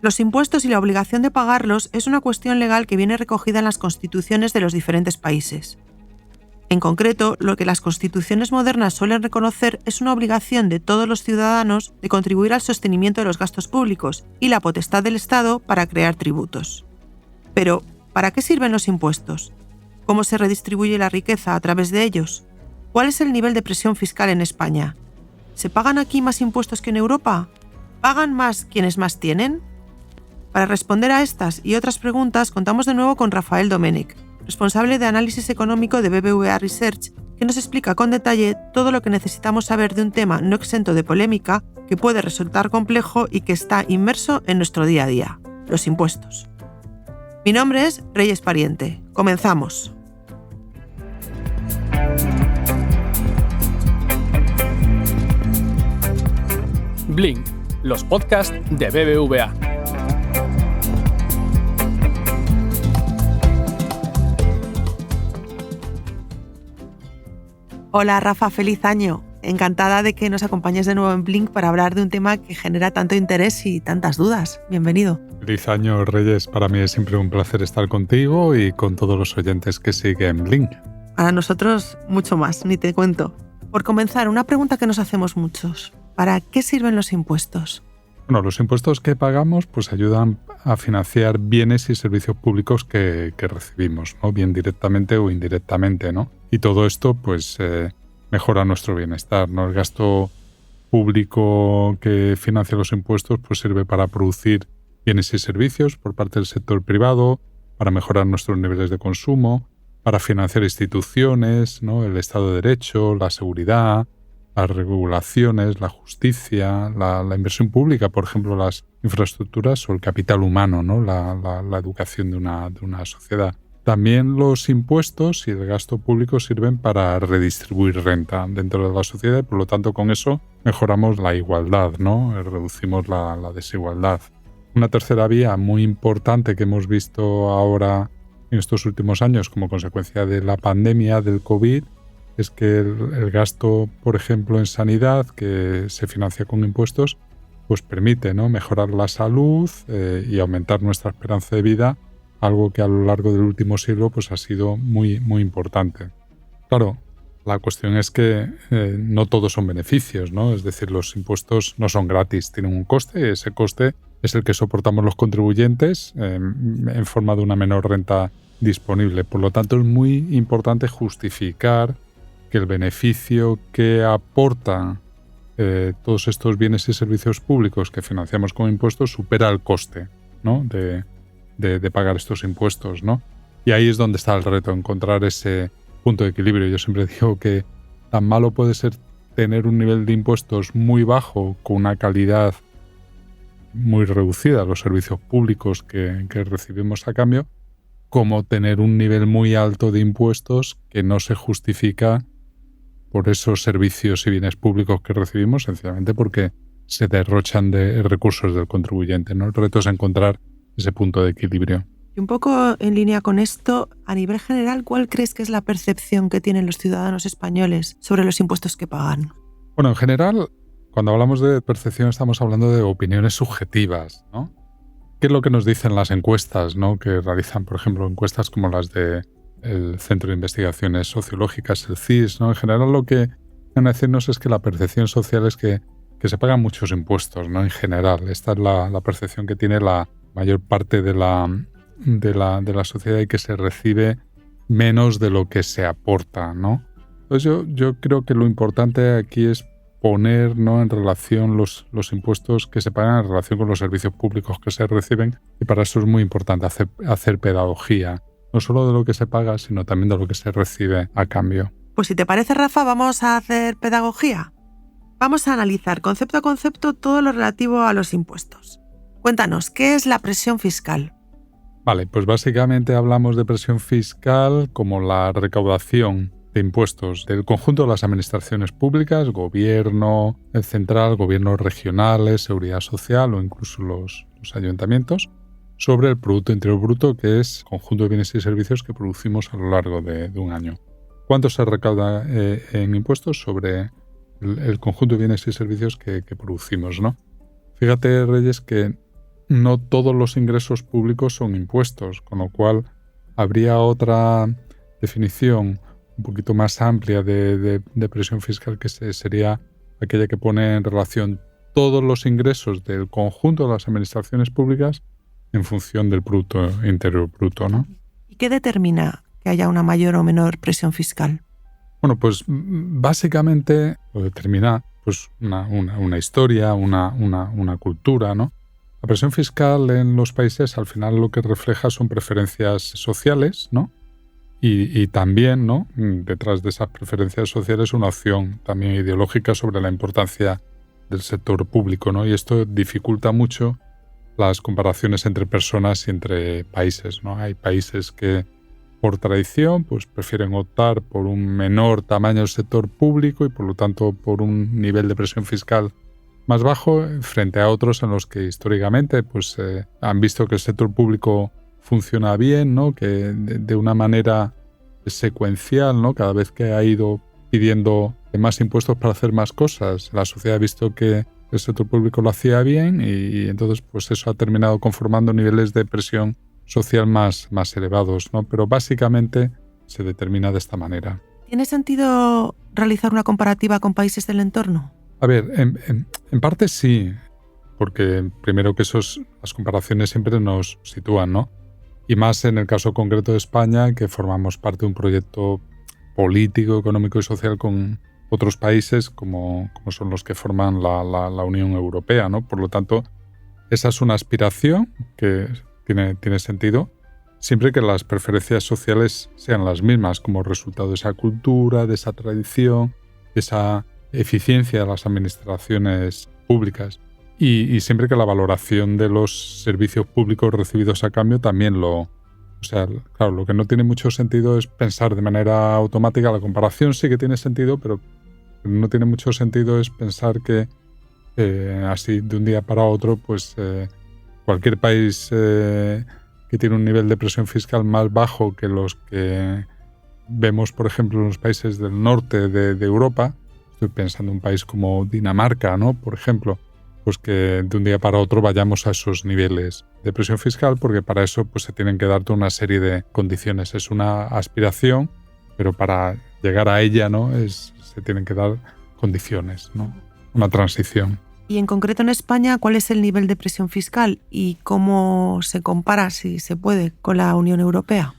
Los impuestos y la obligación de pagarlos es una cuestión legal que viene recogida en las constituciones de los diferentes países. En concreto, lo que las constituciones modernas suelen reconocer es una obligación de todos los ciudadanos de contribuir al sostenimiento de los gastos públicos y la potestad del Estado para crear tributos. Pero, ¿para qué sirven los impuestos? ¿Cómo se redistribuye la riqueza a través de ellos? ¿Cuál es el nivel de presión fiscal en España? ¿Se pagan aquí más impuestos que en Europa? ¿Pagan más quienes más tienen? Para responder a estas y otras preguntas, contamos de nuevo con Rafael Domènech, responsable de análisis económico de BBVA Research, que nos explica con detalle todo lo que necesitamos saber de un tema no exento de polémica, que puede resultar complejo y que está inmerso en nuestro día a día: los impuestos. Mi nombre es Reyes Pariente. Comenzamos. Blink, los podcasts de BBVA. Hola Rafa, feliz año. Encantada de que nos acompañes de nuevo en Blink para hablar de un tema que genera tanto interés y tantas dudas. Bienvenido. Feliz año, Reyes. Para mí es siempre un placer estar contigo y con todos los oyentes que siguen Blink. Para nosotros, mucho más, ni te cuento. Por comenzar, una pregunta que nos hacemos muchos. ¿Para qué sirven los impuestos? Bueno, los impuestos que pagamos pues ayudan a financiar bienes y servicios públicos que recibimos, ¿no? Bien directamente o indirectamente, ¿no? Y todo esto pues mejora nuestro bienestar, ¿no? El gasto público que financia los impuestos pues sirve para producir bienes y servicios por parte del sector privado, para mejorar nuestros niveles de consumo, para financiar instituciones, ¿no? El Estado de Derecho, la seguridad, las regulaciones, la justicia, la inversión pública, por ejemplo, las infraestructuras o el capital humano, ¿no? La educación de una sociedad. También los impuestos y el gasto público sirven para redistribuir renta dentro de la sociedad y, por lo tanto, con eso mejoramos la igualdad, ¿no? Reducimos la desigualdad. Una tercera vía muy importante que hemos visto ahora en estos últimos años como consecuencia de la pandemia del COVID es que el gasto, por ejemplo, en sanidad, que se financia con impuestos, pues permite, ¿no? Mejorar la salud y aumentar nuestra esperanza de vida, algo que a lo largo del último siglo pues, ha sido muy, muy importante. Claro, la cuestión es que no todos son beneficios, ¿no? Es decir, los impuestos no son gratis, tienen un coste y ese coste es el que soportamos los contribuyentes en forma de una menor renta disponible. Por lo tanto, es muy importante justificar que el beneficio que aportan todos estos bienes y servicios públicos que financiamos con impuestos supera el coste, ¿no? de pagar estos impuestos, ¿no? Y ahí es donde está el reto, encontrar ese punto de equilibrio. Yo siempre digo que tan malo puede ser tener un nivel de impuestos muy bajo con una calidad muy reducida, los servicios públicos que recibimos a cambio, como tener un nivel muy alto de impuestos que no se justifica por esos servicios y bienes públicos que recibimos, sencillamente porque se derrochan de recursos del contribuyente, ¿no? El reto es encontrar ese punto de equilibrio. Y un poco en línea con esto, a nivel general, ¿cuál crees que es la percepción que tienen los ciudadanos españoles sobre los impuestos que pagan? Bueno, en general, cuando hablamos de percepción estamos hablando de opiniones subjetivas, ¿no? ¿Qué es lo que nos dicen las encuestas, ¿no? Que realizan, por ejemplo, encuestas como las de el Centro de Investigaciones Sociológicas, el CIS, ¿no? En general lo que van a decirnos es que la percepción social es que se pagan muchos impuestos, ¿no? En general, esta es la percepción que tiene la mayor parte de la sociedad y que se recibe menos de lo que se aporta, ¿no? Entonces yo creo que lo importante aquí es poner, ¿no? En relación los impuestos que se pagan en relación con los servicios públicos que se reciben, y para eso es muy importante hacer pedagogía, no solo de lo que se paga, sino también de lo que se recibe a cambio. Pues si te parece, Rafa, vamos a hacer pedagogía. Vamos a analizar concepto a concepto todo lo relativo a los impuestos. Cuéntanos, ¿qué es la presión fiscal? Vale, pues básicamente hablamos de presión fiscal como la recaudación de impuestos del conjunto de las administraciones públicas, gobierno central, gobiernos regionales, seguridad social o incluso los ayuntamientos, sobre el Producto Interior Bruto, que es el conjunto de bienes y servicios que producimos a lo largo de un año. ¿Cuánto se recauda en impuestos sobre el conjunto de bienes y servicios que producimos, ¿no? Fíjate, Reyes, que no todos los ingresos públicos son impuestos, con lo cual habría otra definición un poquito más amplia de presión fiscal, que sería aquella que pone en relación todos los ingresos del conjunto de las administraciones públicas en función del Producto Interior Bruto, ¿no? ¿Y qué determina que haya una mayor o menor presión fiscal? Bueno, pues básicamente lo determina pues una historia, una cultura, ¿no? La presión fiscal en los países al final lo que refleja son preferencias sociales, ¿no? Y también, ¿no?, detrás de esas preferencias sociales una opción también ideológica sobre la importancia del sector público, ¿no? Y esto dificulta mucho las comparaciones entre personas y entre países, ¿no? Hay países que por tradición pues prefieren optar por un menor tamaño del sector público y por lo tanto por un nivel de presión fiscal más bajo, frente a otros en los que históricamente pues han visto que el sector público funciona bien, ¿no?, que de una manera secuencial, ¿no?, cada vez que ha ido pidiendo más impuestos para hacer más cosas, la sociedad ha visto que el sector público lo hacía bien y entonces pues eso ha terminado conformando niveles de presión social más elevados, ¿no? Pero básicamente se determina de esta manera. ¿Tiene sentido realizar una comparativa con países del entorno? A ver, en parte sí, porque primero que las comparaciones siempre nos sitúan, ¿no? Y más en el caso concreto de España, que formamos parte de un proyecto político, económico y social con otros países como son los que forman la Unión Europea, ¿no? Por lo tanto, esa es una aspiración que tiene sentido, siempre que las preferencias sociales sean las mismas como resultado de esa cultura, de esa tradición, de esa eficiencia de las administraciones públicas. Y siempre que la valoración de los servicios públicos recibidos a cambio también O sea, claro, lo que no tiene mucho sentido es pensar de manera automática. La comparación sí que tiene sentido, pero no tiene mucho sentido es pensar que así de un día para otro, pues cualquier país que tiene un nivel de presión fiscal más bajo que los que vemos, por ejemplo, en los países del norte de Europa, estoy pensando en un país como Dinamarca, ¿no?, por ejemplo, pues que de un día para otro vayamos a esos niveles de presión fiscal, porque para eso pues se tienen que dar toda una serie de condiciones. Es una aspiración, pero para llegar a ella, ¿no?, se tienen que dar condiciones, ¿no?, una transición. Y en concreto en España, ¿cuál es el nivel de presión fiscal y cómo se compara, si se puede, con la Unión Europea?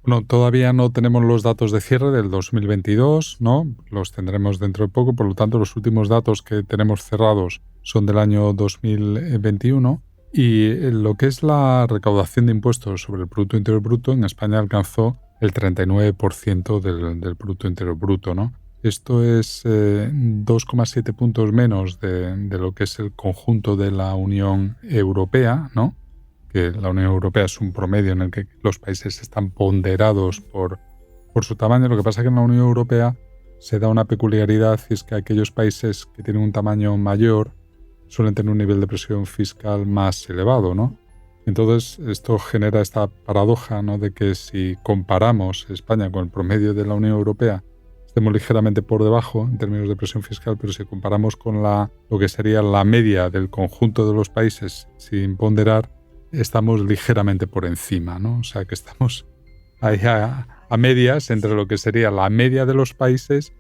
Bueno, todavía no tenemos los datos de cierre del 2022, ¿no? Los tendremos dentro de poco, por lo tanto los últimos datos que tenemos cerrados son del año 2021 y lo que es la recaudación de impuestos sobre el Producto Interior Bruto en España alcanzó el 39% del Producto Interior Bruto, ¿no? Esto es 2,7 puntos menos de lo que es el conjunto de la Unión Europea, ¿no? Que la Unión Europea es un promedio en el que los países están ponderados por su tamaño. Lo que pasa es que en la Unión Europea se da una peculiaridad y es que aquellos países que tienen un tamaño mayor suelen tener un nivel de presión fiscal más elevado, ¿no? Entonces esto genera esta paradoja, ¿no?, de que si comparamos España con el promedio de la Unión Europea estemos ligeramente por debajo en términos de presión fiscal, pero si comparamos con lo que sería la media del conjunto de los países sin ponderar, estamos ligeramente por encima, ¿no? O sea que estamos ahí a medias entre lo que sería la media de los países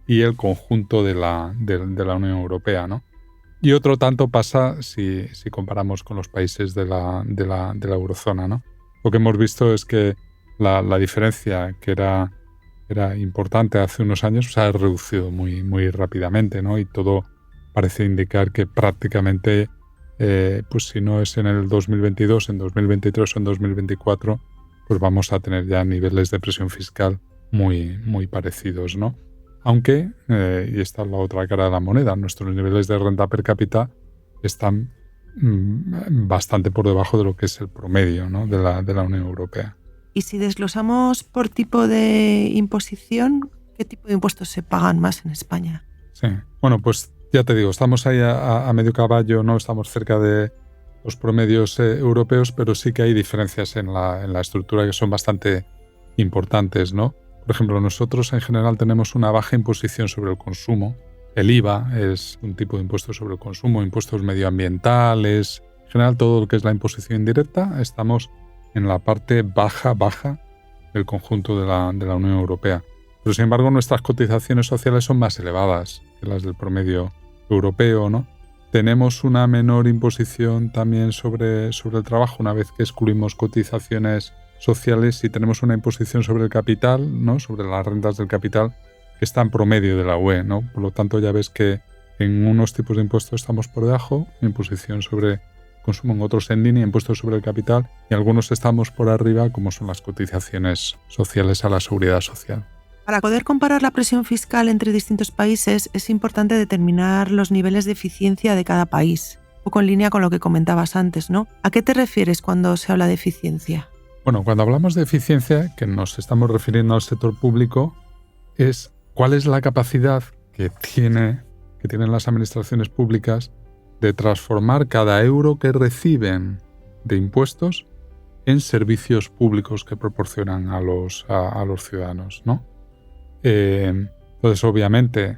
y el conjunto de la Unión Europea, ¿no? Y otro tanto pasa si comparamos con los países de la eurozona, ¿no? Lo que hemos visto es que la diferencia que era importante hace unos años se ha reducido muy, muy rápidamente, ¿no? Y todo parece indicar que prácticamente pues si no es en el 2022, en 2023 o en 2024, pues vamos a tener ya niveles de presión fiscal muy, muy parecidos, ¿no? Aunque, y esta es la otra cara de la moneda, nuestros niveles de renta per cápita están bastante por debajo de lo que es el promedio, ¿no?, de la Unión Europea. Y si desglosamos por tipo de imposición, ¿qué tipo de impuestos se pagan más en España? Sí, bueno, pues ya te digo, estamos ahí a medio caballo, no estamos cerca de los promedios europeos, pero sí que hay diferencias en la estructura que son bastante importantes, ¿no? Por ejemplo, nosotros en general tenemos una baja imposición sobre el consumo. El IVA es un tipo de impuesto sobre el consumo, impuestos medioambientales, En general, todo lo que es la imposición indirecta, estamos en la parte baja del conjunto de la Unión Europea. Pero, sin embargo, nuestras cotizaciones sociales son más elevadas que las del promedio europeo, ¿no? Tenemos una menor imposición también sobre el trabajo, una vez que excluimos cotizaciones sociales, y tenemos una imposición sobre el capital, ¿no? Sobre las rentas del capital, que está en promedio de la UE, ¿no? Por lo tanto, ya ves que en unos tipos de impuestos estamos por debajo, imposición sobre consumo, en otros en línea, impuestos sobre el capital, y algunos estamos por arriba, como son las cotizaciones sociales a la seguridad social. Para poder comparar la presión fiscal entre distintos países, es importante determinar los niveles de eficiencia de cada país, un poco en línea con lo que comentabas antes, ¿no? ¿A qué te refieres cuando se habla de eficiencia? Bueno, cuando hablamos de eficiencia, que nos estamos refiriendo al sector público, es cuál es la capacidad que tienen las administraciones públicas de transformar cada euro que reciben de impuestos en servicios públicos que proporcionan a los ciudadanos, ¿no? Entonces, obviamente,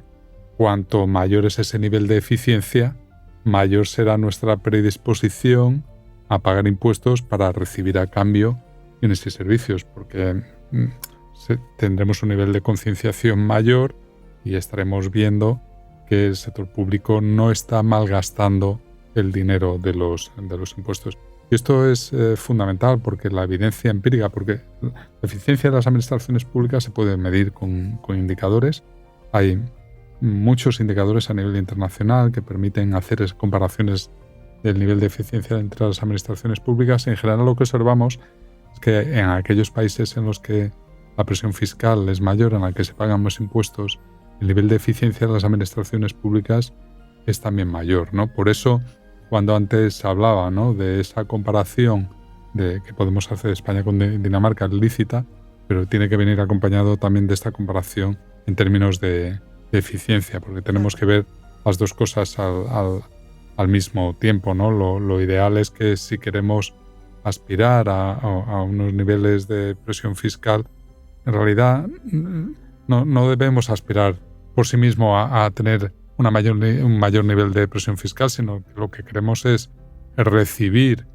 cuanto mayor es ese nivel de eficiencia, mayor será nuestra predisposición a pagar impuestos para recibir a cambio bienes y servicios, porque tendremos un nivel de concienciación mayor y estaremos viendo que el sector público no está malgastando el dinero de los impuestos. Y esto es fundamental, porque la evidencia empírica, porque la eficiencia de las administraciones públicas se puede medir con indicadores. Hay muchos indicadores a nivel internacional que permiten hacer comparaciones del nivel de eficiencia entre las administraciones públicas. En general, lo que observamos es que en aquellos países en los que la presión fiscal es mayor, en la que se pagan más impuestos, el nivel de eficiencia de las administraciones públicas es también mayor, ¿no? Por eso, cuando antes hablaba, ¿no?, de esa comparación de que podemos hacer España con Dinamarca, es lícita, pero tiene que venir acompañado también de esta comparación en términos de eficiencia, porque tenemos que ver las dos cosas al mismo tiempo, ¿no? Lo ideal es que, si queremos aspirar a unos niveles de presión fiscal, en realidad no debemos aspirar por sí mismo a tener un mayor nivel de presión fiscal, sino que lo que queremos es recibir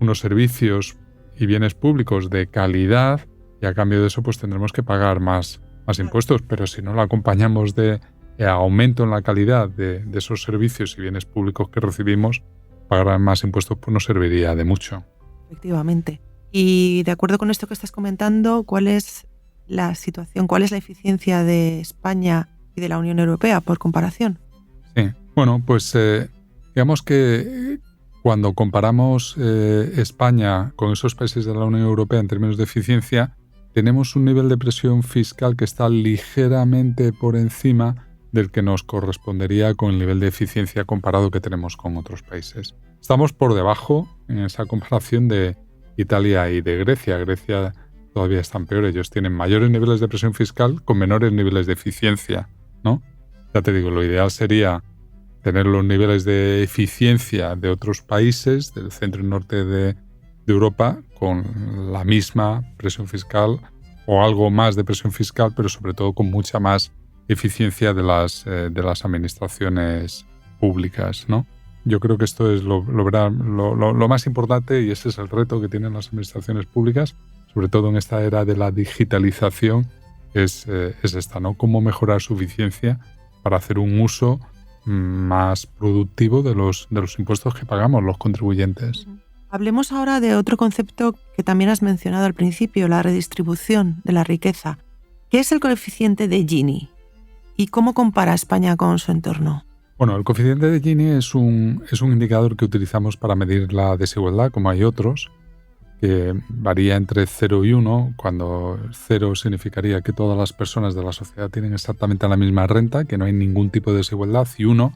unos servicios y bienes públicos de calidad, y a cambio de eso pues tendremos que pagar más impuestos. Pero si no lo acompañamos de aumento en la calidad de esos servicios y bienes públicos que recibimos, pagar más impuestos pues no serviría de mucho. Efectivamente. Y de acuerdo con esto que estás comentando, ¿cuál es la situación, cuál es la eficiencia de España y de la Unión Europea por comparación? Sí, bueno, pues digamos que cuando comparamos España con esos países de la Unión Europea en términos de eficiencia, tenemos un nivel de presión fiscal que está ligeramente por encima del que nos correspondería con el nivel de eficiencia comparado que tenemos con otros países. Estamos por debajo en esa comparación de Italia y de Grecia. Grecia todavía están peor, ellos tienen mayores niveles de presión fiscal con menores niveles de eficiencia, ¿no? Ya te digo, lo ideal sería tener los niveles de eficiencia de otros países del centro y norte de Europa con la misma presión fiscal o algo más de presión fiscal, pero sobre todo con mucha más eficiencia de las administraciones públicas, ¿no? Yo creo que esto es lo más importante, y ese es el reto que tienen las administraciones públicas, sobre todo en esta era de la digitalización, es esta, ¿no? Cómo mejorar su eficiencia para hacer un uso más productivo de los impuestos que pagamos los contribuyentes. Hablemos ahora de otro concepto que también has mencionado al principio, la redistribución de la riqueza. ¿Qué es el coeficiente de Gini? ¿Y cómo compara España con su entorno? Bueno, el coeficiente de Gini es un indicador que utilizamos para medir la desigualdad, como hay otros, que varía entre 0 y 1, cuando 0 significaría que todas las personas de la sociedad tienen exactamente la misma renta, que no hay ningún tipo de desigualdad, y 1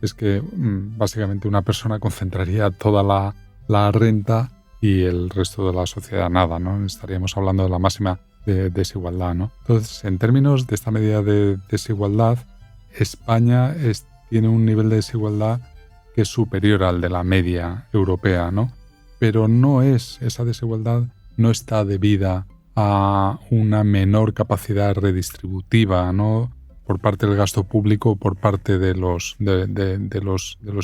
es que básicamente una persona concentraría toda la renta y el resto de la sociedad nada, ¿no? Estaríamos hablando de la máxima de desigualdad, ¿no? Entonces, en términos de esta medida de desigualdad, España tiene un nivel de desigualdad que es superior al de la media europea, ¿no? Pero esa desigualdad no está debida a una menor capacidad redistributiva, ¿no?, por parte del gasto público o por parte de los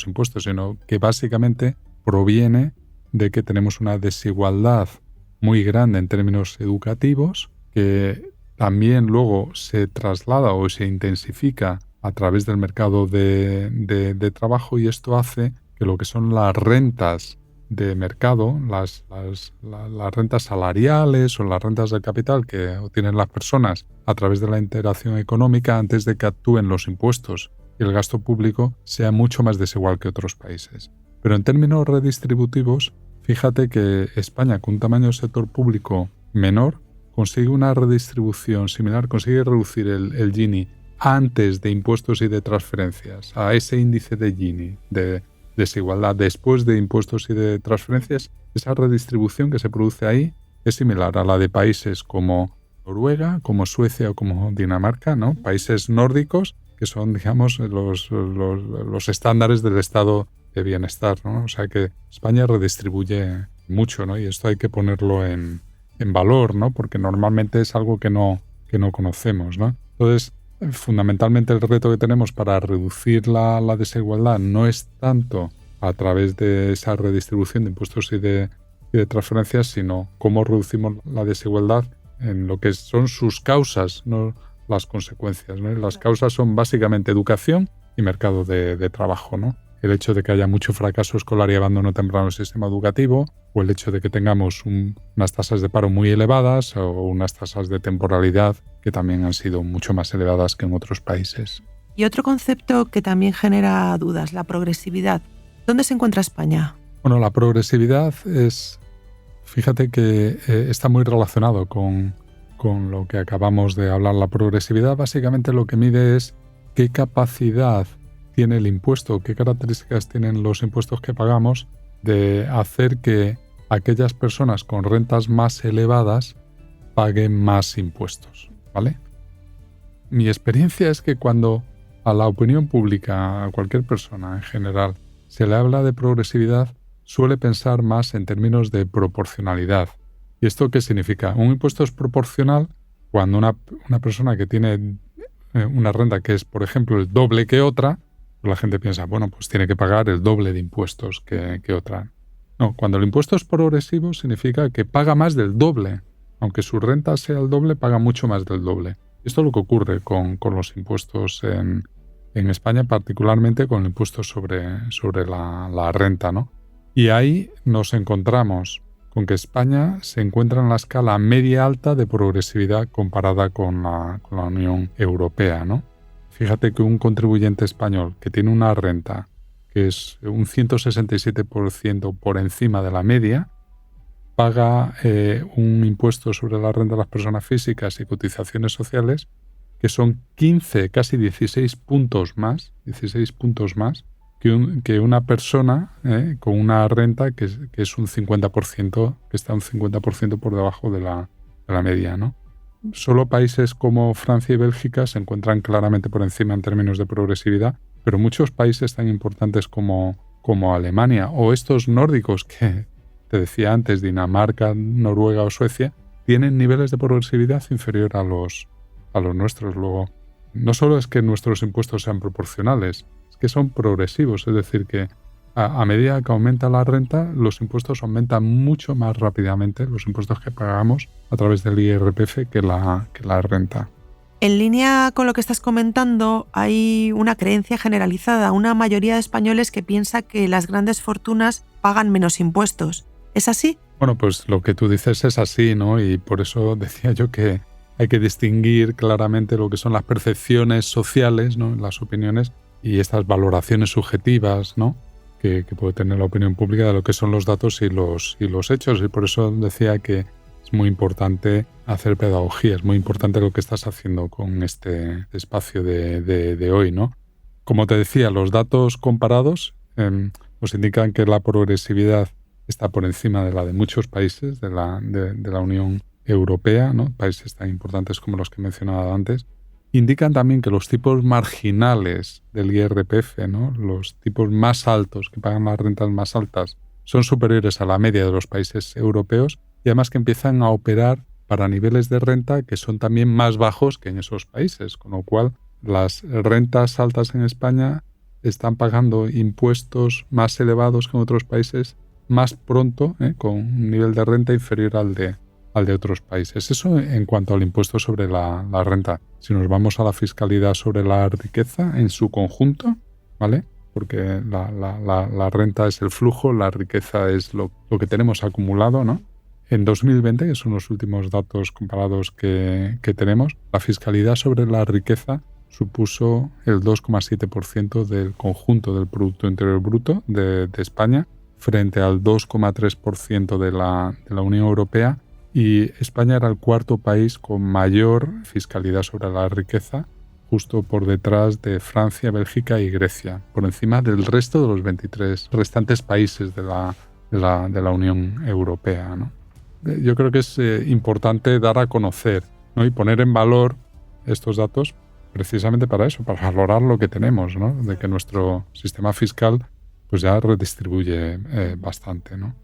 impuestos, sino que básicamente proviene de que tenemos una desigualdad muy grande en términos educativos, que también luego se traslada o se intensifica a través del mercado de trabajo, y esto hace que lo que son las rentas de mercado, las rentas salariales o las rentas del capital que obtienen las personas a través de la interacción económica antes de que actúen los impuestos y el gasto público, sea mucho más desigual que otros países. Pero en términos redistributivos, fíjate que España, con un tamaño de sector público menor, consigue una redistribución similar, consigue reducir el Gini antes de impuestos y de transferencias a ese índice de Gini, de desigualdad después de impuestos y de transferencias. Esa redistribución que se produce ahí es similar a la de países como Noruega, como Suecia o como Dinamarca, ¿no? Países nórdicos que son, digamos, los estándares del estado de bienestar, ¿no? O sea que España redistribuye mucho, ¿no? Y esto hay que ponerlo en valor, ¿no? Porque normalmente es algo que no conocemos, ¿no? Entonces, fundamentalmente el reto que tenemos para reducir la desigualdad no es tanto a través de esa redistribución de impuestos y de transferencias, sino cómo reducimos la desigualdad en lo que son sus causas, no las consecuencias, ¿no? Las causas son básicamente educación y mercado de trabajo, ¿no? El hecho de que haya mucho fracaso escolar y abandono temprano del sistema educativo, o el hecho de que tengamos unas tasas de paro muy elevadas o unas tasas de temporalidad que también han sido mucho más elevadas que en otros países. Y otro concepto que también genera dudas, la progresividad. ¿Dónde se encuentra España? Bueno, la progresividad es, fíjate que está muy relacionado con lo que acabamos de hablar. La progresividad básicamente lo que mide es qué capacidad tiene el impuesto, qué características tienen los impuestos que pagamos de hacer que aquellas personas con rentas más elevadas paguen más impuestos, ¿vale? Mi experiencia es que cuando a la opinión pública, a cualquier persona en general, se le habla de progresividad, suele pensar más en términos de proporcionalidad. ¿Y esto qué significa? Un impuesto es proporcional cuando una persona que tiene una renta que es, por ejemplo, el doble que otra, la gente piensa, bueno, pues tiene que pagar el doble de impuestos que otra. No, cuando el impuesto es progresivo significa que paga más del doble. Aunque su renta sea el doble, paga mucho más del doble. Esto es lo que ocurre con los impuestos en España, particularmente con el impuesto sobre la renta, ¿no? Y ahí nos encontramos con que España se encuentra en la escala media-alta de progresividad comparada con la Unión Europea, ¿no? Fíjate que un contribuyente español que tiene una renta que es un 167% por encima de la media, paga un impuesto sobre la renta de las personas físicas y cotizaciones sociales que son 15, casi 16 puntos más que una persona con una renta que es un 50%, que está un 50% por debajo de la media, ¿no? Solo países como Francia y Bélgica se encuentran claramente por encima en términos de progresividad, pero muchos países tan importantes como Alemania o estos nórdicos que te decía antes, Dinamarca, Noruega o Suecia, tienen niveles de progresividad inferior a los nuestros. Luego, no solo es que nuestros impuestos sean proporcionales, es que son progresivos, es decir, que a medida que aumenta la renta, los impuestos aumentan mucho más rápidamente, los impuestos que pagamos a través del IRPF que la renta. En línea con lo que estás comentando, hay una creencia generalizada, una mayoría de españoles que piensa que las grandes fortunas pagan menos impuestos. ¿Es así? Bueno, pues lo que tú dices es así, ¿no? Y por eso decía yo que hay que distinguir claramente lo que son las percepciones sociales, ¿no? Las opiniones y estas valoraciones subjetivas, ¿no? Que puede tener la opinión pública de lo que son los datos y los hechos. Y por eso decía que es muy importante hacer pedagogía, es muy importante lo que estás haciendo con este espacio de hoy, ¿no? Como te decía, los datos comparados nos indican que la progresividad está por encima de la de muchos países de la Unión Europea, ¿no? Países tan importantes como los que he mencionado antes. Indican también que los tipos marginales del IRPF, ¿no? Los tipos más altos, que pagan las rentas más altas, son superiores a la media de los países europeos y además que empiezan a operar para niveles de renta que son también más bajos que en esos países, con lo cual las rentas altas en España están pagando impuestos más elevados que en otros países más pronto, con un nivel de renta inferior al de otros países. Eso en cuanto al impuesto sobre la renta. Si nos vamos a la fiscalidad sobre la riqueza en su conjunto, ¿vale? Porque la renta es el flujo, la riqueza es lo que tenemos acumulado, ¿no? En 2020, que son los últimos datos comparados que tenemos, la fiscalidad sobre la riqueza supuso el 2,7% del conjunto del Producto Interior Bruto de España, frente al 2,3% de la Unión Europea, y España era el cuarto país con mayor fiscalidad sobre la riqueza, justo por detrás de Francia, Bélgica y Grecia, por encima del resto de los 23 restantes países de la Unión Europea, ¿no? Yo creo que es importante dar a conocer, ¿no? Y poner en valor estos datos precisamente para eso, para valorar lo que tenemos, ¿no? De que nuestro sistema fiscal pues ya redistribuye bastante, ¿no?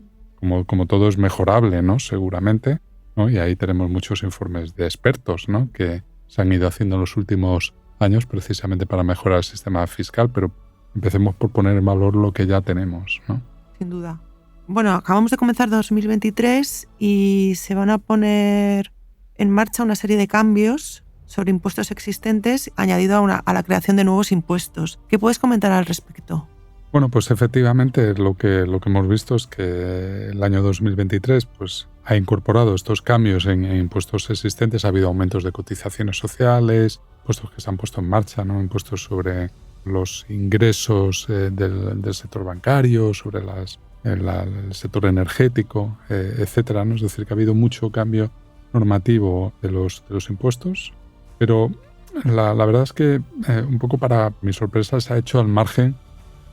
Como todo es mejorable, ¿no? Seguramente, ¿no? Y ahí tenemos muchos informes de expertos, ¿no? Que se han ido haciendo en los últimos años precisamente para mejorar el sistema fiscal, pero empecemos por poner en valor lo que ya tenemos, ¿no? Sin duda. Bueno, acabamos de comenzar 2023 y se van a poner en marcha una serie de cambios sobre impuestos existentes, añadido a la creación de nuevos impuestos. ¿Qué puedes comentar al respecto? Bueno, pues efectivamente lo que hemos visto es que el año 2023 pues, ha incorporado estos cambios en impuestos existentes. Ha habido aumentos de cotizaciones sociales, impuestos que se han puesto en marcha, ¿no? Impuestos sobre los ingresos del sector bancario, sobre el sector energético, etcétera, ¿no? Es decir, que ha habido mucho cambio normativo de los impuestos, pero la verdad es que un poco para mi sorpresa se ha hecho al margen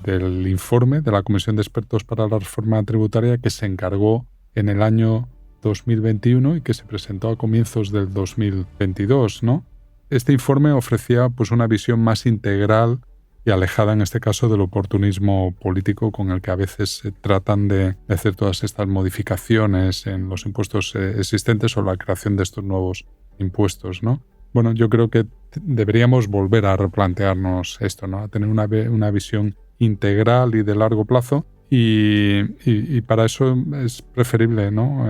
del informe de la Comisión de Expertos para la Reforma Tributaria que se encargó en el año 2021 y que se presentó a comienzos del 2022, ¿no? Este informe ofrecía pues, una visión más integral y alejada, en este caso, del oportunismo político con el que a veces se tratan de hacer todas estas modificaciones en los impuestos existentes o la creación de estos nuevos impuestos, ¿no? Bueno, yo creo que deberíamos volver a replantearnos esto, ¿no? A tener una visión integral y de largo plazo y para eso es preferible, ¿no?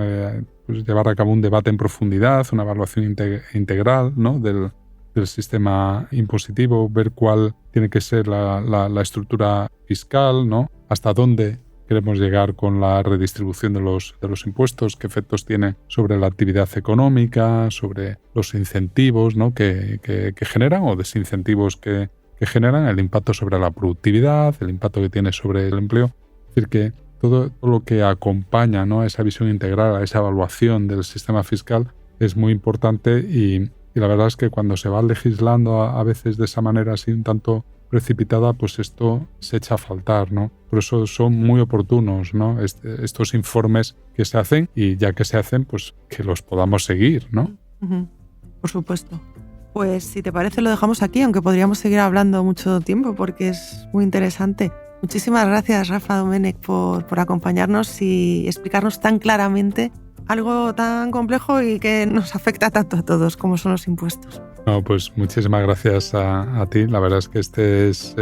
Pues llevar a cabo un debate en profundidad, una evaluación integral, ¿no? del sistema impositivo, ver cuál tiene que ser la estructura fiscal, ¿no? Hasta dónde queremos llegar con la redistribución de los impuestos, qué efectos tiene sobre la actividad económica, sobre los incentivos, ¿no? que generan o desincentivos que generan, el impacto sobre la productividad, el impacto que tiene sobre el empleo. Es decir, que todo lo que acompaña, ¿no? a esa visión integral, a esa evaluación del sistema fiscal es muy importante y la verdad es que cuando se va legislando a veces de esa manera así un tanto precipitada, pues esto se echa a faltar, ¿no? Por eso son muy oportunos, ¿no? Estos informes que se hacen y ya que se hacen, pues que los podamos seguir, ¿no? Uh-huh. Por supuesto. Pues si te parece lo dejamos aquí, aunque podríamos seguir hablando mucho tiempo porque es muy interesante. Muchísimas gracias, Rafa Domènech, por acompañarnos y explicarnos tan claramente algo tan complejo y que nos afecta tanto a todos como son los impuestos. No, pues muchísimas gracias a ti. La verdad es que este es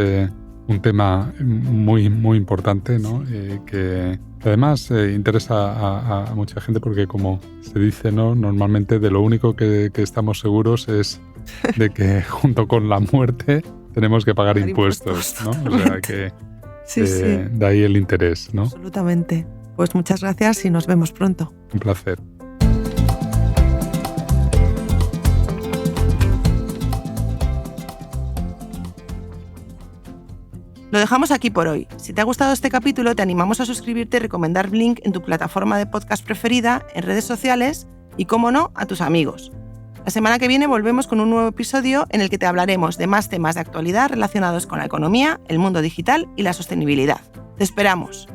un tema muy, muy importante, ¿no? Que además interesa a mucha gente porque, como se dice, ¿no? Normalmente de lo único que estamos seguros es de que junto con la muerte tenemos que pagar impuestos, ¿no? O sea que sí. De ahí el interés, ¿no? Absolutamente. Pues muchas gracias y nos vemos pronto. Un placer. Lo dejamos aquí por hoy. Si te ha gustado este capítulo, te animamos a suscribirte y recomendar Blink en tu plataforma de podcast preferida, en redes sociales y, cómo no, a tus amigos. La semana que viene volvemos con un nuevo episodio en el que te hablaremos de más temas de actualidad relacionados con la economía, el mundo digital y la sostenibilidad. ¡Te esperamos!